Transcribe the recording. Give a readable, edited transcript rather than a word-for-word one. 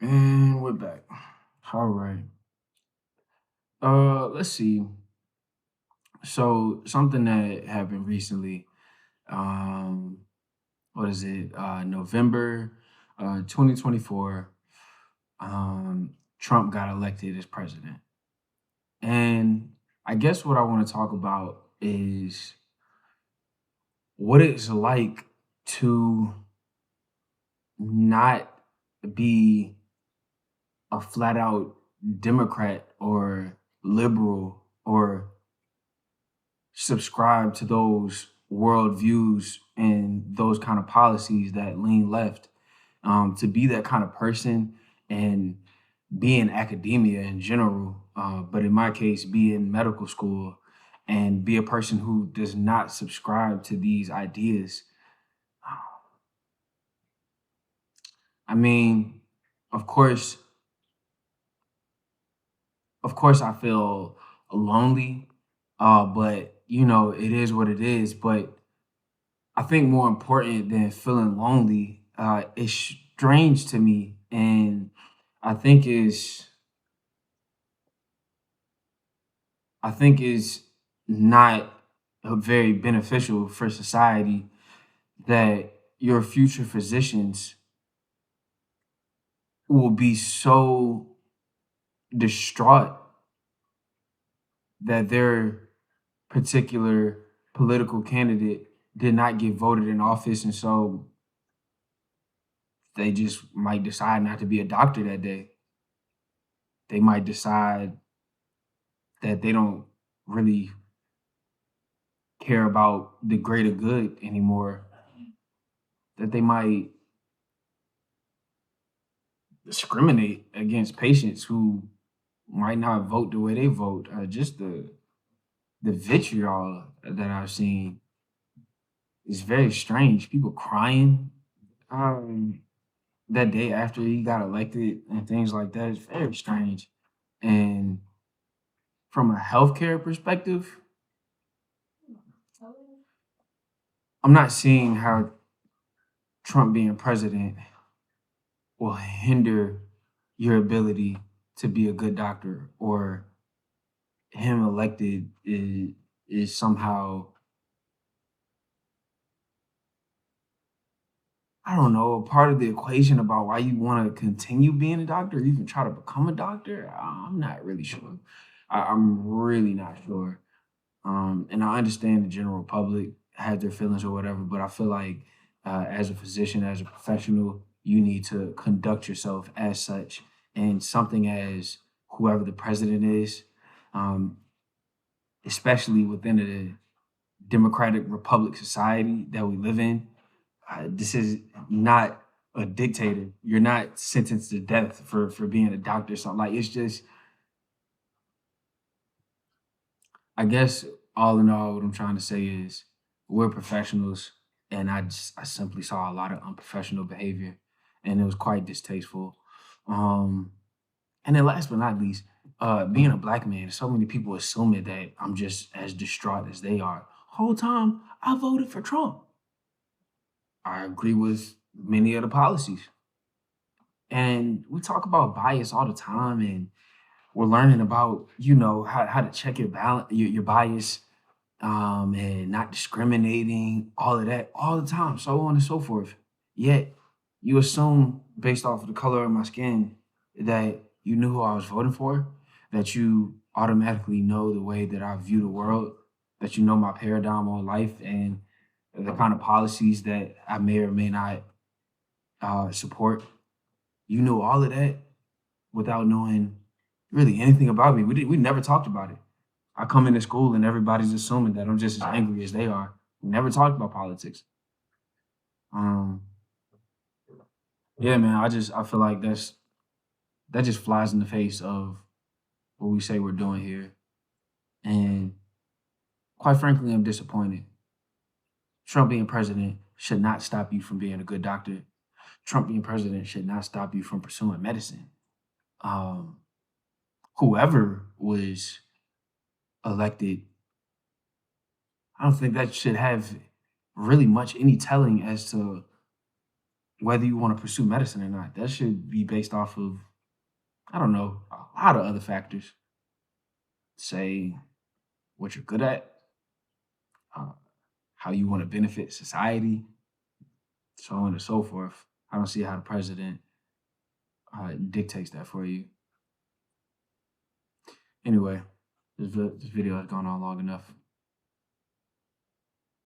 And we're back. All right. Let's see. So something that happened recently. Um, what is it? November 2024. Trump got elected as president. And I guess what I want to talk about is what it's like to not be a flat out Democrat or liberal or subscribe to those worldviews and those kind of policies that lean left. To be that kind of person and be in academia in general, but in my case, be in medical school and be a person who does not subscribe to these ideas. I mean, of course, I feel lonely, but it is what it is. But I think more important than feeling lonely, it's strange to me, and I think is I think is not very beneficial for society that your future physicians will be so distraught that their particular political candidate did not get voted in office, and so they just might decide not to be a doctor that day. They might decide that they don't really care about the greater good anymore, that they might discriminate against patients who might not vote the way they vote. Just the vitriol that I've seen is very strange. People crying um, that day after he got elected and things like that is very strange. And from a healthcare perspective, I'm not seeing how Trump being president will hinder your ability to be a good doctor, or him elected is somehow, I don't know, a part of the equation about why you want to continue being a doctor or even try to become a doctor. I'm not really sure. I'm really not sure. And I understand the general public has their feelings or whatever, but I feel like as a physician, as a professional, you need to conduct yourself as such. And something as whoever the president is, um, especially within a democratic republic society that we live in, this is not a dictator. You're not sentenced to death for being a doctor or something. Like, it's just, I guess, all in all, what I'm trying to say is we're professionals, and I simply saw a lot of unprofessional behavior, and it was quite distasteful. Um, and then last but not least, being a black man, so many people assuming that I'm just as distraught as they are. Whole time I voted for Trump. I agree with many of the policies. And we talk about bias all the time, and we're learning about, how to check your bias, and not discriminating, all of that, all the time, so on and so forth. Yet you assume based off of the color of my skin that you knew who I was voting for, that you automatically know the way that I view the world, that you know my paradigm on life and the kind of policies that I may or may not support. You knew all of that without knowing really anything about me. We never talked about it. I come into school and everybody's assuming that I'm just as angry as they are. We never talked about politics. Um, yeah, man, I feel like that just flies in the face of what we say we're doing here. And quite frankly, I'm disappointed. Trump being president should not stop you from being a good doctor. Trump being president should not stop you from pursuing medicine. Um, Whoever was elected, I don't think that should have really much any telling as to whether you want to pursue medicine or not. That should be based off of, I don't know, a lot of other factors. Say what you're good at, uh, how you want to benefit society, so on and so forth. I don't see how the president dictates that for you. Anyway, this video has gone on long enough.